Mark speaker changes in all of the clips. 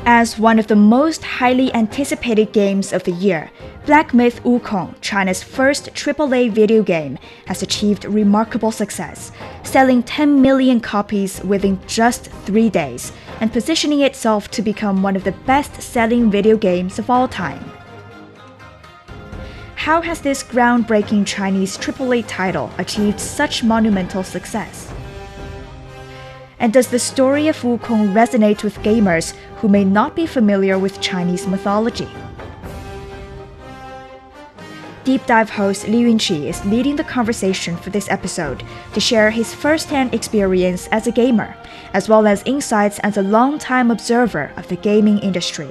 Speaker 1: As one of the most highly anticipated games of the year, Black Myth: Wukong, China's first AAA video game, has achieved remarkable success, selling 10 million copies within just 3 days and positioning itself to become one of the best-selling video games of all time. How has this groundbreaking Chinese AAA title achieved such monumental success? And does the story of WuKong resonate with gamers who may not be familiar with Chinese mythology? Deep Dive host Li Yunqi is leading the conversation for this episode to share his first-hand experience as a gamer, as well as insights as a long-time observer of the gaming industry.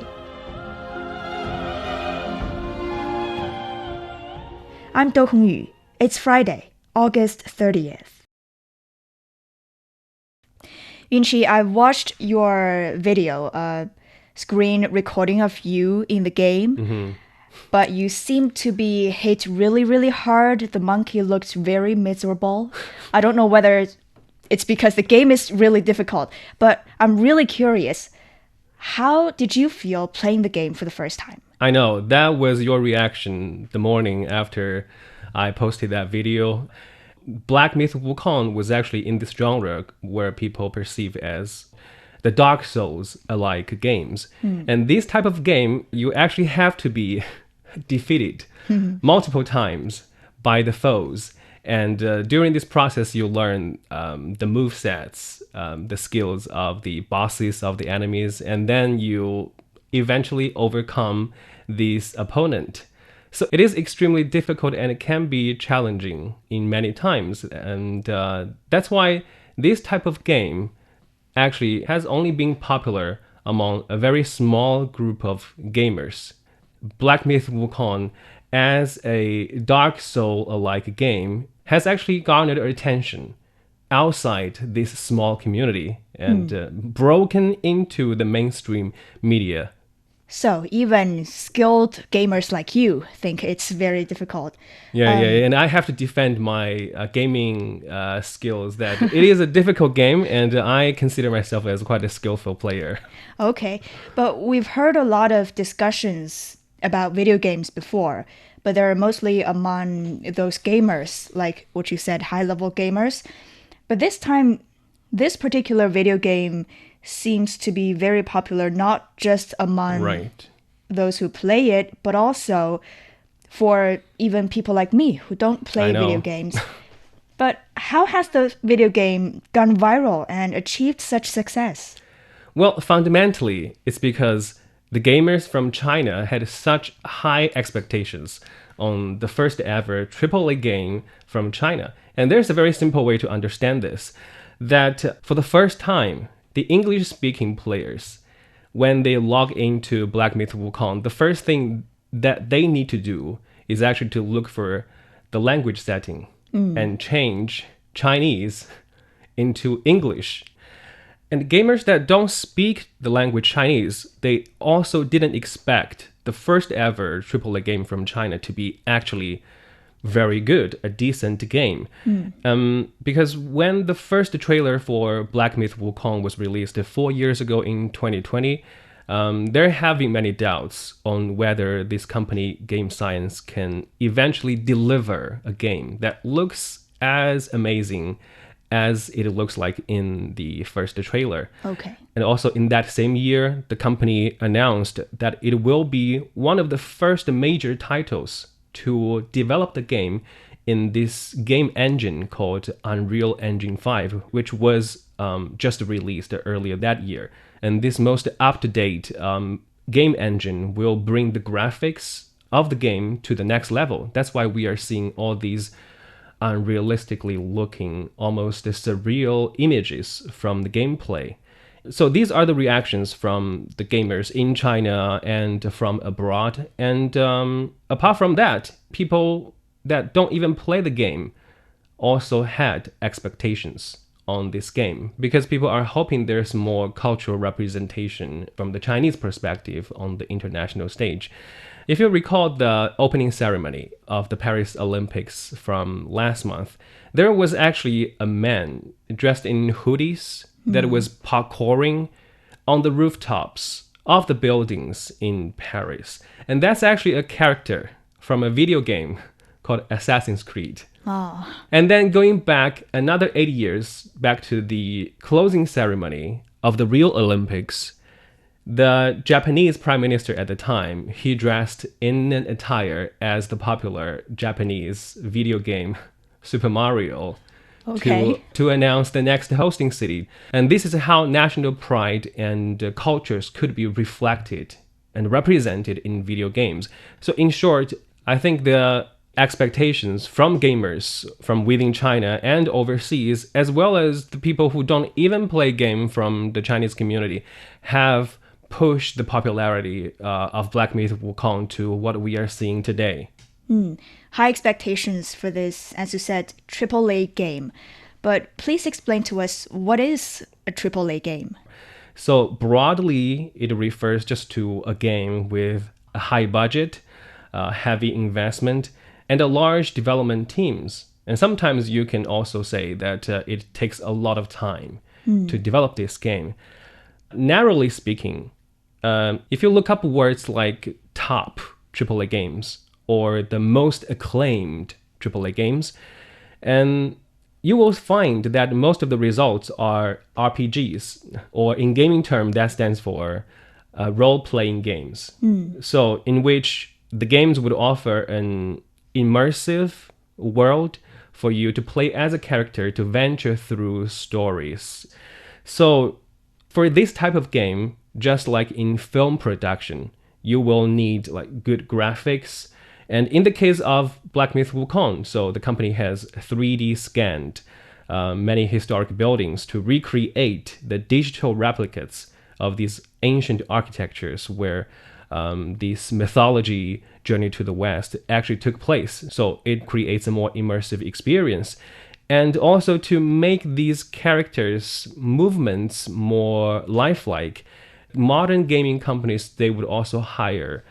Speaker 1: I'm Do Hongyu. It's Friday, August 30th. Yunqi, I watched your video, screen recording of you in the game, but you seem to be hit really, really hard. The monkey looks very miserable. I don't know whether it's because the game is really difficult, but I'm really curious. How did you feel playing the game for the first time?
Speaker 2: I know, that was your reaction the morning after I posted that video. Black Myth Wukong was actually in this genre where people perceive as the Dark Souls-alike games. And this type of game, you actually have to be defeated multiple times by the foes. And during this process, you learn the movesets, the skills of the bosses, of the enemies, and then you eventually overcome this opponent. So it is extremely difficult and it can be challenging in many times. And that's why this type of game actually has only been popular among a very small group of gamers. Black Myth Wukong, as a Dark Soul-alike game, has actually garnered attention outside this small community and broken into the mainstream media.
Speaker 1: So even skilled gamers like you think it's very difficult.
Speaker 2: Yeah, and I have to defend my gaming skills that it is a difficult game and I consider myself as quite a skillful player.
Speaker 1: Okay, but we've heard a lot of discussions about video games before, but they're mostly among those gamers, like what you said, high-level gamers. But this time, this particular video game seems to be very popular, not just among those who play it, but also for even people like me who don't play video games. But how has the video game gone viral and achieved such success?
Speaker 2: Well, fundamentally, it's because the gamers from China had such high expectations on the first ever AAA game from China. And there's a very simple way to understand this, that for the first time, the English-speaking players, when they log into Black Myth Wukong, the first thing that they need to do is actually to look for the language setting and change Chinese into English. And gamers that don't speak the language Chinese, they also didn't expect the first ever AAA game from China to be actually very good, a decent game. Because when the first trailer for Black Myth Wukong was released 4 years ago in 2020, there have been many doubts on whether this company, Game Science, can eventually deliver a game that looks as amazing as it looks like in the first trailer.
Speaker 1: Okay.
Speaker 2: And also in that same year, the company announced that it will be one of the first major titles to develop the game in this game engine called Unreal Engine 5, which was just released earlier that year. And this most up-to-date game engine will bring the graphics of the game to the next level. That's why we are seeing all these unrealistically looking, almost surreal images from the gameplay. So these are the reactions from the gamers in China and from abroad. And apart from that, people that don't even play the game also had expectations on this game because people are hoping there's more cultural representation from the Chinese perspective on the international stage. If you recall the opening ceremony of the Paris Olympics from last month, there was actually a man dressed in hoodies that was parkouring on the rooftops of the buildings in Paris. And that's actually a character from a video game called Assassin's Creed.
Speaker 1: Oh,
Speaker 2: And then going back another 80 years, back to the closing ceremony of the real Olympics, the Japanese prime minister at the time, he dressed in an attire as the popular Japanese video game Super Mario
Speaker 1: okay.
Speaker 2: to announce the next hosting city. And this is how national pride and cultures could be reflected and represented in video games. So in short, I think the expectations from gamers from within China and overseas, as well as the people who don't even play game from the Chinese community, have pushed the popularity of Black Myth Wukong to what we are seeing today.
Speaker 1: High expectations for this, as you said, AAA game. But please explain to us, what is a AAA game?
Speaker 2: So broadly, it refers just to a game with a high budget, heavy investment, and a large development teams. And sometimes you can also say that it takes a lot of time to develop this game. Narrowly speaking, if you look up words like top AAA games or the most acclaimed AAA games, and you will find that most of the results are RPGs, or in gaming term, that stands for role-playing games. So in which the games would offer an immersive world for you to play as a character to venture through stories. So for this type of game, just like in film production, you will need like good graphics. And in the case of Black Myth Wukong, so the company has 3D scanned many historic buildings to recreate the digital replicates of these ancient architectures where this mythology journey to the West actually took place. So it creates a more immersive experience. And also to make these characters' movements more lifelike, modern gaming companies, they would also hire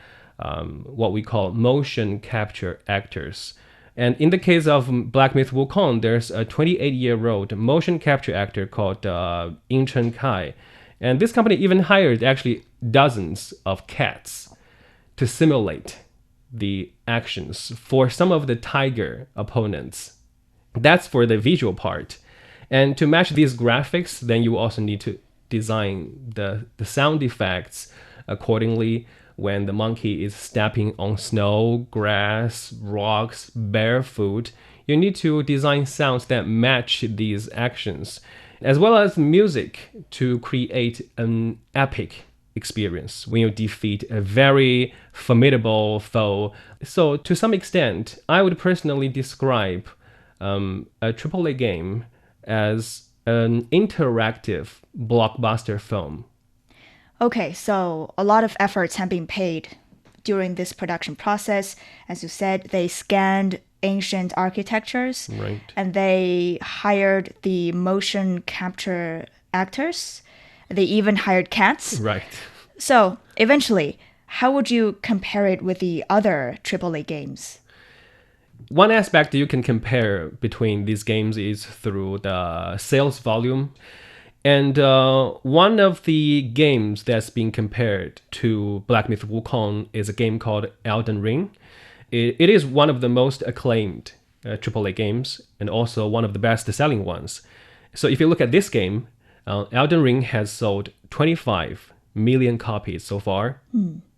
Speaker 2: what we call motion capture actors. And in the case of Black Myth Wukong, there's a 28-year-old motion capture actor called Kai. And this company even hired actually dozens of cats to simulate the actions for some of the tiger opponents. That's for the visual part. And to match these graphics, then you also need to design the sound effects accordingly. When the monkey is stepping on snow, grass, rocks, barefoot, you need to design sounds that match these actions, as well as music to create an epic experience when you defeat a very formidable foe. So to some extent, I would personally describe a AAA game as an interactive blockbuster film.
Speaker 1: Okay, so a lot of efforts have been paid during this production process. As you said, they scanned ancient architectures,
Speaker 2: Right.
Speaker 1: and they hired the motion capture actors. They even hired cats.
Speaker 2: Right.
Speaker 1: So eventually, how would you compare it with the other AAA games?
Speaker 2: One aspect you can compare between these games is through the sales volume. And one of the games that's being compared to Black Myth Wukong is a game called Elden Ring. It is one of the most acclaimed AAA games and also one of the best-selling ones. So if you look at this game, Elden Ring has sold 25 million copies so far.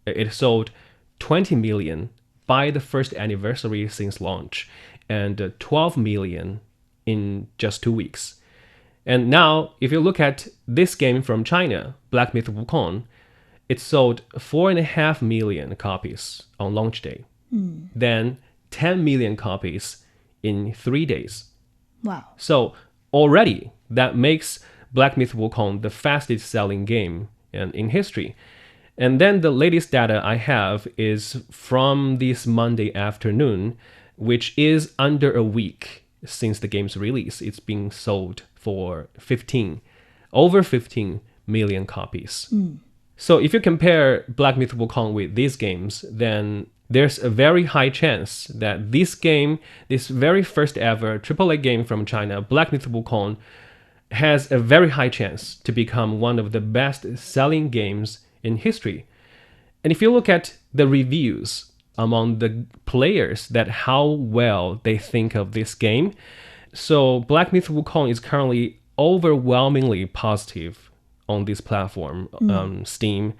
Speaker 2: It sold 20 million by the first anniversary since launch, and 12 million in just 2 weeks. And now, if you look at this game from China, Black Myth Wukong, it sold 4.5 million copies on launch day. Then 10 million copies in 3 days.
Speaker 1: Wow.
Speaker 2: So already that makes Black Myth Wukong the fastest selling game in history. And then the latest data I have is from this Monday afternoon, which is under a week since the game's release. It's being sold for over 15 million copies. So if you compare Black Myth Wukong with these games, then there's a very high chance that this game, this very first ever AAA game from China, Black Myth Wukong, has a very high chance to become one of the best selling games in history. And if you look at the reviews among the players, that how well they think of this game, so Black Myth Wukong is currently overwhelmingly positive on this platform, Steam,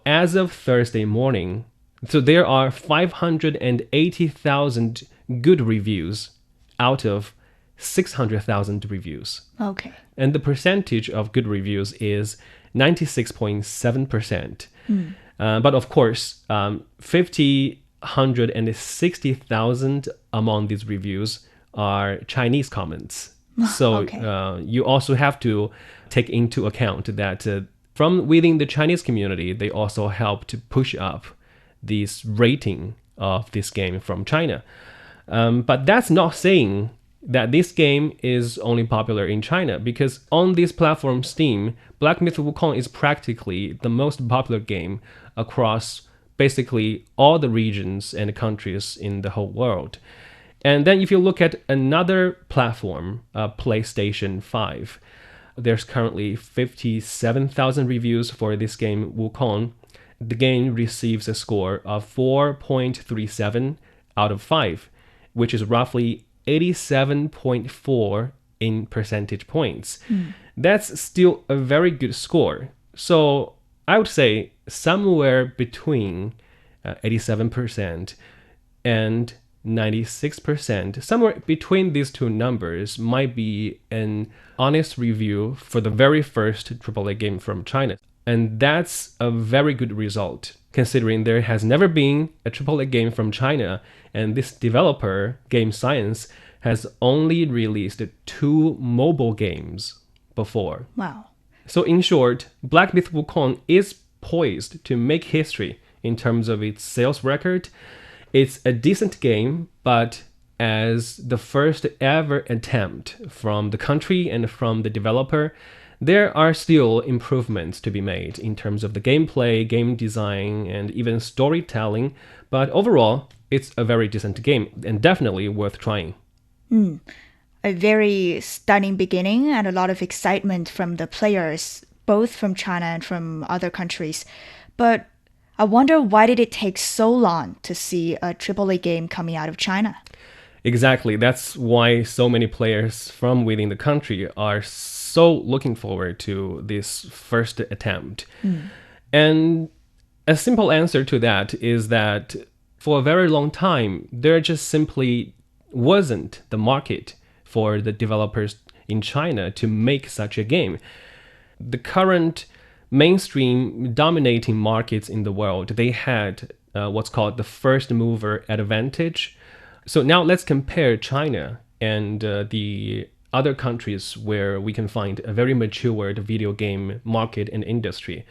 Speaker 2: as of Thursday morning. So there are 580,000 good reviews out of 600,000 reviews.
Speaker 1: Okay.
Speaker 2: And the percentage of good reviews is 96.7%. But of course, 160,000 among these reviews are Chinese comments. So
Speaker 1: Okay.
Speaker 2: You also have to take into account that from within the Chinese community, they also help to push up this rating of this game from China. But that's not saying that this game is only popular in China, because on this platform Steam, Black Myth Wukong is practically the most popular game across basically all the regions and countries in the whole world. And then if you look at another platform, PlayStation 5, there's currently 57,000 reviews for this game, WuKong. The game receives a score of 4.37 out of 5, which is roughly 87.4 in percentage points. That's still a very good score. So I would say somewhere between 87% and 96%, somewhere between these two numbers might be an honest review for the very first AAA game from China. And that's a very good result, considering there has never been a AAA game from China, and this developer, Game Science, has only released 2 mobile games before.
Speaker 1: Wow.
Speaker 2: So in short, Black Myth Wukong is poised to make history in terms of its sales record. It's a decent game, but as the first ever attempt from the country and from the developer, there are still improvements to be made in terms of the gameplay, game design, and even storytelling. But overall, it's a very decent game and definitely worth trying.
Speaker 1: A very stunning beginning and a lot of excitement from the players, both from China and from other countries. But I wonder, why did it take so long to see a AAA game coming out of China?
Speaker 2: Exactly. That's why so many players from within the country are so looking forward to this first attempt. And a simple answer to that is that for a very long time, there just simply wasn't the market for the developers in China to make such a game. The current mainstream dominating markets in the world, they had what's called the first mover advantage. So now let's compare China and the other countries where we can find a very matured video game market and industry.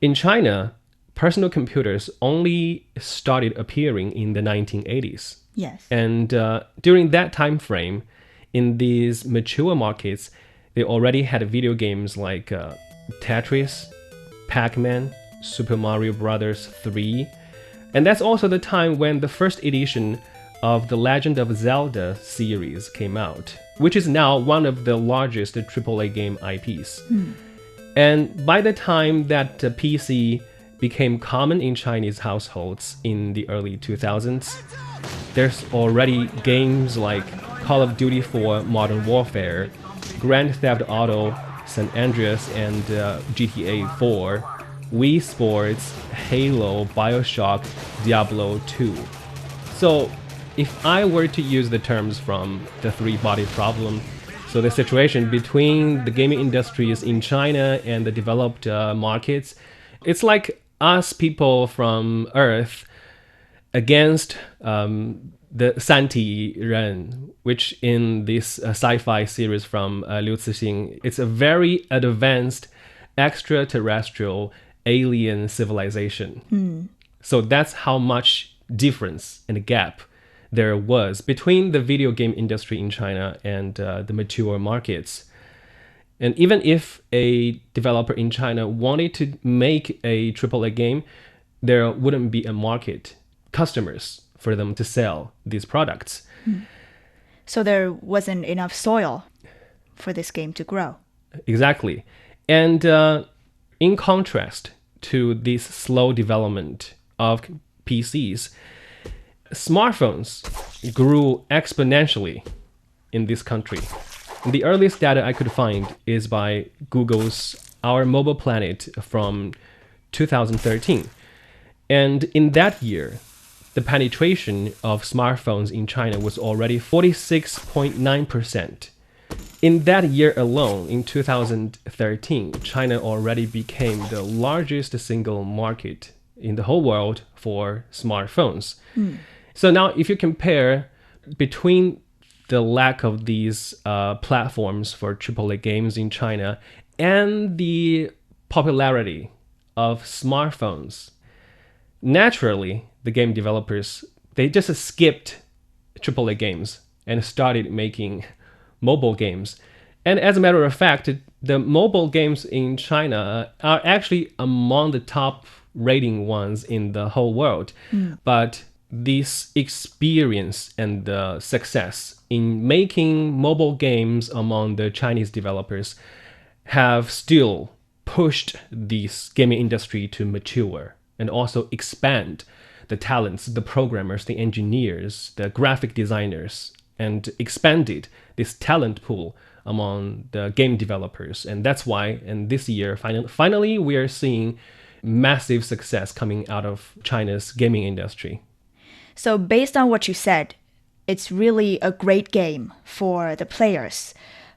Speaker 2: In China, personal computers only started appearing in the 1980s.
Speaker 1: Yes.
Speaker 2: And during that time frame, in these mature markets, they already had video games like Tetris, Pac-Man, Super Mario Bros. 3. And that's also the time when the first edition of the Legend of Zelda series came out, which is now one of the largest AAA game IPs. And by the time that PC became common in Chinese households in the early 2000s, there's already games like Call of Duty 4 Modern Warfare, Grand Theft Auto San Andreas and GTA 4, Wii Sports, Halo, Bioshock, Diablo 2. So if I were to use the terms from the three-body problem, so the situation between the gaming industries in China and the developed markets, it's like us people from Earth against the Santi Ren, which in this sci-fi series from Liu Cixin, it's a very advanced extraterrestrial alien civilization. So that's how much difference and gap there was between the video game industry in China and the mature markets. And even if a developer in China wanted to make a AAA game, there wouldn't be a market, customers for them to sell these products.
Speaker 1: So there wasn't enough soil for this game to grow.
Speaker 2: Exactly. And in contrast to this slow development of PCs, smartphones grew exponentially in this country. The earliest data I could find is by Google's Our Mobile Planet from 2013. And in that year, the penetration of smartphones in China was already 46.9%. In that year alone, in 2013, China already became the largest single market in the whole world for smartphones. So now if you compare between the lack of these platforms for AAA games in China and the popularity of smartphones, naturally, the game developers, they just skipped AAA games and started making mobile games. And as a matter of fact, the mobile games in China are actually among the top rating ones in the whole world. But this experience and the success in making mobile games among the Chinese developers have still pushed this gaming industry to mature and also expand the talents, the programmers, the engineers, the graphic designers, and expanded this talent pool among the game developers. And that's why, in this year, finally, we are seeing massive success coming out of China's gaming industry.
Speaker 1: So based on what you said, it's really a great game for the players.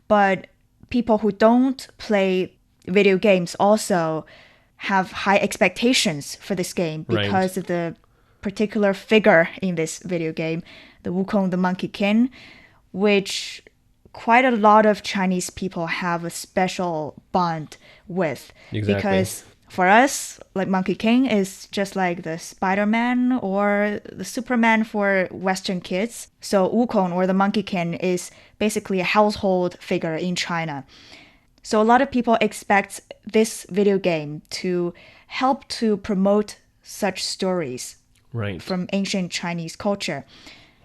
Speaker 1: But people who don't play video games also have high expectations for this game because of the particular figure in this video game, the WuKong, the Monkey King, which quite a lot of Chinese people have a special bond with.
Speaker 2: Exactly.
Speaker 1: Because for us, like Monkey King is just like the Spider-Man or the Superman for Western kids. So WuKong or the Monkey King is basically a household figure in China. So a lot of people expect this video game to help to promote such stories from ancient Chinese culture.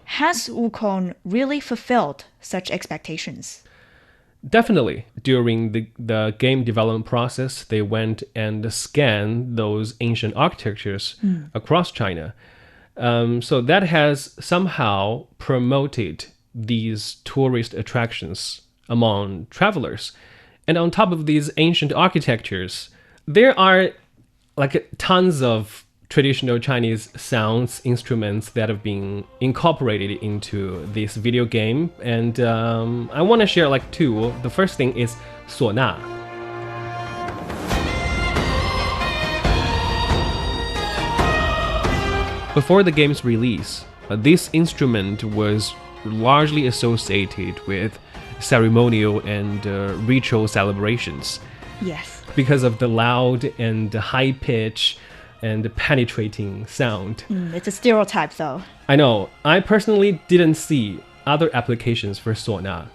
Speaker 1: Has WuKong really fulfilled such expectations?
Speaker 2: Definitely. During the game development process, they went and scanned those ancient architectures across China. So that has somehow promoted these tourist attractions among travelers. And on top of these ancient architectures, there are like tons of traditional Chinese sounds, instruments that have been incorporated into this video game. And I want to share like two. The first thing is唢呐. Before the game's release, this instrument was largely associated with ceremonial and ritual celebrations.
Speaker 1: Yes.
Speaker 2: Because of the loud and high pitch and penetrating sound.
Speaker 1: It's a stereotype though.
Speaker 2: I know. I personally didn't see other applications for唢呐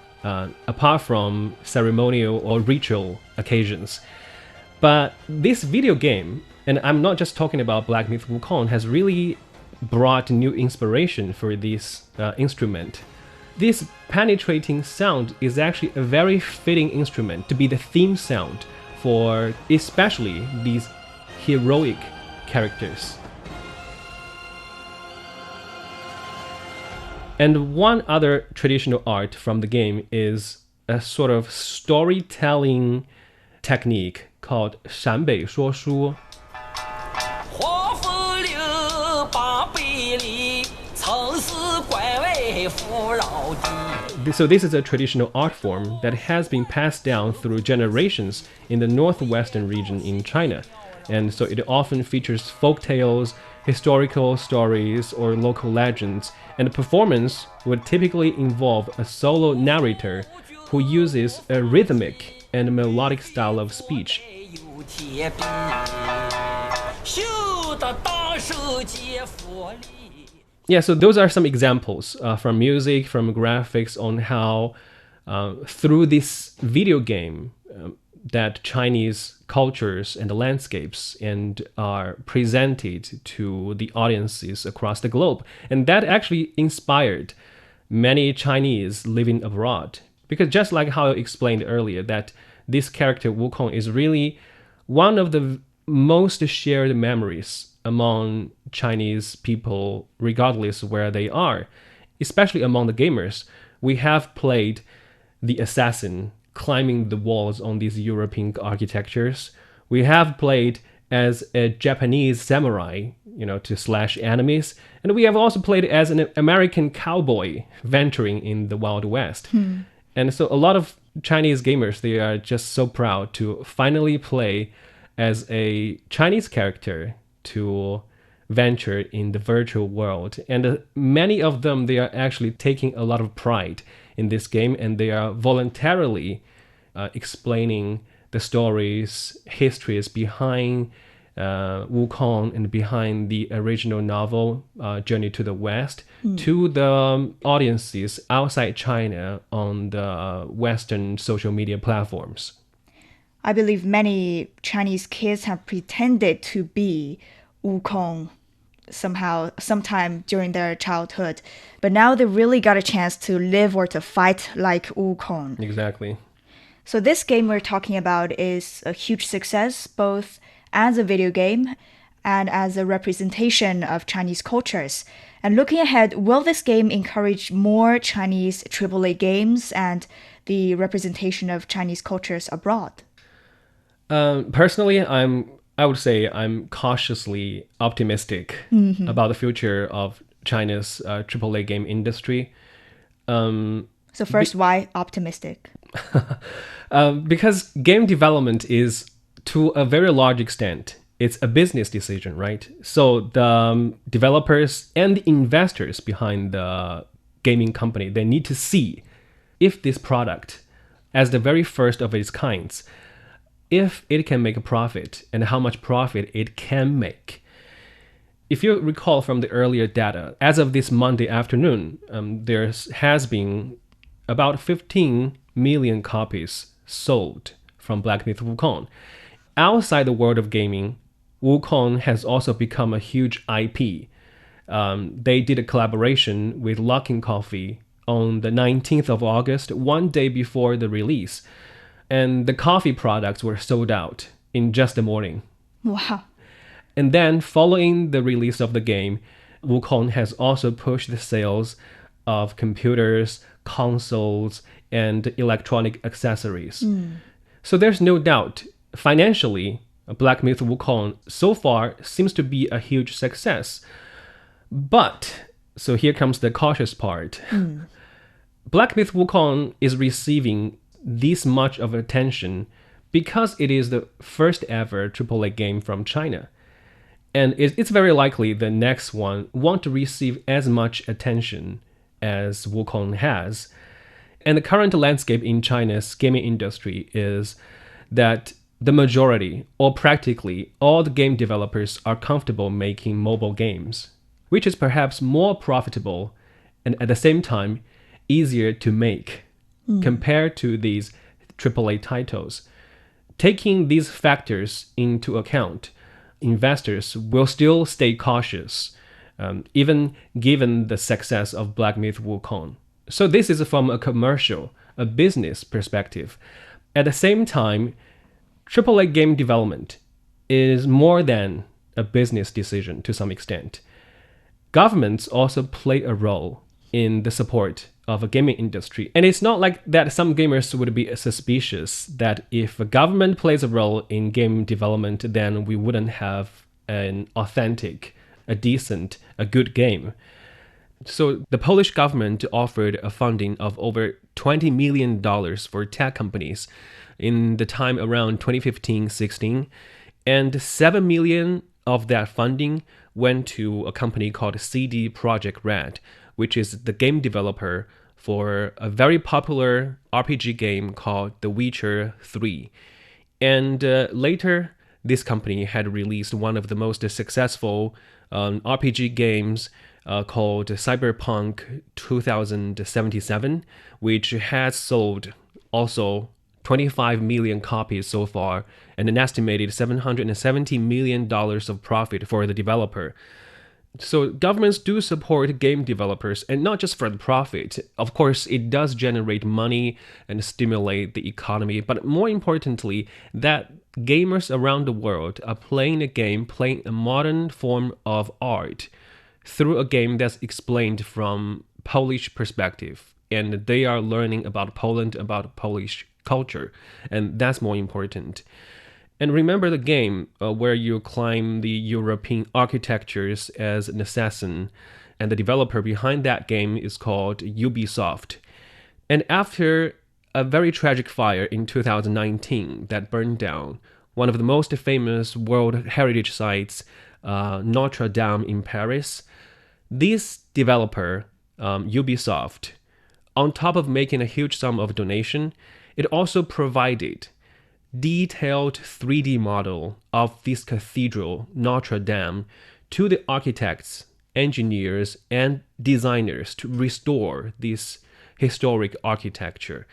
Speaker 2: apart from ceremonial or ritual occasions. But this video game, and I'm not just talking about Black Myth Wukong, has really brought new inspiration for this instrument. This penetrating sound is actually a very fitting instrument to be the theme sound for especially these heroic characters. And one other traditional art from the game is a sort of storytelling technique called 陕北说书. So this is a traditional art form that has been passed down through generations in the northwestern region in China. And so it often features folk tales, historical stories, or local legends. And the performance would typically involve a solo narrator who uses a rhythmic and melodic style of speech. Yeah, so those are some examples from music, from graphics, on how through this video game that Chinese cultures and the landscapes and are presented to the audiences across the globe. And that actually inspired many Chinese living abroad. Because just like how I explained earlier, that this character WuKong is really one of the most shared memories among Chinese people, regardless where they are, especially among the gamers. We have played the assassin climbing the walls on these European architectures. We have played as a Japanese samurai, to slash enemies. And we have also played as an American cowboy venturing in the Wild West. And so a lot of Chinese gamers, they are just so proud to finally play as a Chinese character to venture in the virtual world. And many of them, they are actually taking a lot of pride in this game, and they are voluntarily explaining the stories, histories behind WuKong and behind the original novel, Journey to the West, to the audiences outside China on the Western social media platforms.
Speaker 1: I believe many Chinese kids have pretended to be WuKong sometime during their childhood, but now they really got a chance to live or to fight like WuKong.
Speaker 2: Exactly.
Speaker 1: So this game we're talking about is a huge success, both as a video game and as a representation of Chinese cultures. And looking ahead, will this game encourage more Chinese AAA games and the representation of Chinese cultures abroad?
Speaker 2: Personally, I would say I'm cautiously optimistic about the future of China's AAA game industry.
Speaker 1: So first, why optimistic?
Speaker 2: Because game development is, to a very large extent, it's a business decision, right? So the developers and the investors behind the gaming company, they need to see if this product, as the very first of its kinds, if it can make a profit and how much profit it can make. If you recall from the earlier data, as of this Monday afternoon, there has been about 15 million copies sold from Black Myth Wukong. Outside the world of gaming, WuKong has also become a huge IP. They did a collaboration with Luckin Coffee on the 19th of August, one day before the release. And the coffee products were sold out in just the morning.
Speaker 1: Wow.
Speaker 2: And then, following the release of the game, WuKong has also pushed the sales of computers, consoles, and electronic accessories. So there's no doubt, financially, Black Myth Wukong so far seems to be a huge success. But, so here comes the cautious part. Black Myth Wukong is receiving this much of attention because it is the first ever AAA game from China. And it's very likely the next one won't receive as much attention as WuKong has. And the current landscape in China's gaming industry is that the majority, or practically all the game developers, are comfortable making mobile games, which is perhaps more profitable and at the same time easier to make compared to these AAA titles. Taking these factors into account, investors will still stay cautious, even given the success of Black Myth Wukong. So this is from a commercial, a business perspective. At the same time, AAA game development is more than a business decision to some extent. Governments also play a role in the support of a gaming industry. And it's not like that some gamers would be suspicious that if a government plays a role in game development, then we wouldn't have an authentic, a decent, a good game. So the Polish government offered a funding of over $20 million for tech companies in the time around 2015-16, and $7 million of that funding went to a company called CD Projekt Red, which is the game developer for a very popular RPG game called The Witcher 3. And later, this company had released one of the most successful RPG games called Cyberpunk 2077, which has sold also 25 million copies so far, and an estimated $770 million of profit for the developer. So governments do support game developers, and not just for the profit. Of course, it does generate money and stimulate the economy, but more importantly, that gamers around the world are playing a game, playing a modern form of art through a game that's explained from Polish perspective, and they are learning about Poland, about Polish culture, and that's more important. And remember the game where you climb the European architectures as an assassin, and the developer behind that game is called Ubisoft. And after a very tragic fire in 2019 that burned down one of the most famous World Heritage sites, Notre Dame in Paris, this developer, Ubisoft, on top of making a huge sum of donation, it also provided detailed 3D model of this cathedral, Notre Dame, to the architects, engineers, and designers to restore this historic architecture.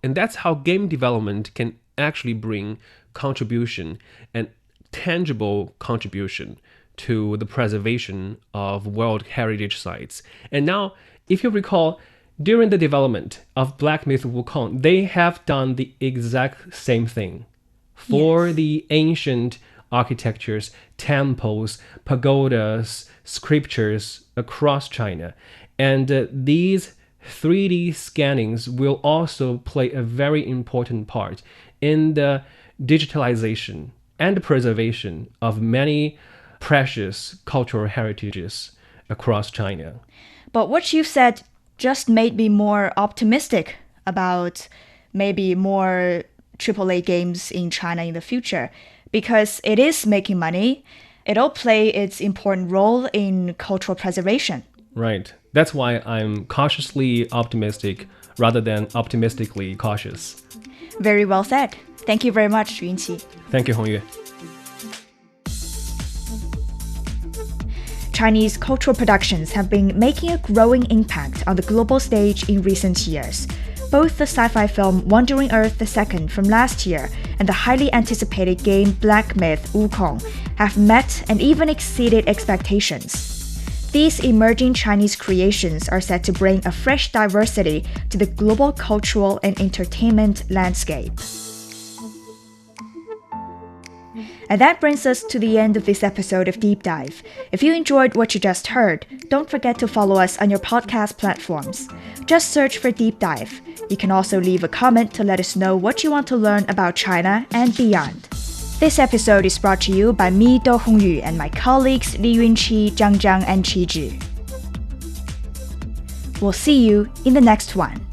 Speaker 2: And that's how game development can actually bring contribution and tangible contribution to the preservation of World Heritage sites. And now, if you recall, during the development of Black Myth WuKong, they have done the exact same thing for the ancient architectures, temples, pagodas, scriptures across China. And these 3D scannings will also play a very important part in the digitalization and preservation of many precious cultural heritages across China.
Speaker 1: But what you said just made me more optimistic about maybe more AAA games in China in the future, because it is making money. It'll play its important role in cultural preservation.
Speaker 2: Right. That's why I'm cautiously optimistic rather than optimistically cautious.
Speaker 1: Very well said. Thank you very much, Yunqi.
Speaker 2: Thank you, Hongyue.
Speaker 1: Chinese cultural productions have been making a growing impact on the global stage in recent years. Both the sci-fi film Wandering Earth II from last year and the highly anticipated game Black Myth WuKong have met and even exceeded expectations. These emerging Chinese creations are set to bring a fresh diversity to the global cultural and entertainment landscape. And that brings us to the end of this episode of Deep Dive. If you enjoyed what you just heard, don't forget to follow us on your podcast platforms. Just search for Deep Dive. You can also leave a comment to let us know what you want to learn about China and beyond. This episode is brought to you by me, Do Hongyu, and my colleagues Li Yunqi, Zhang Zhang, and Qi Zhi. We'll see you in the next one.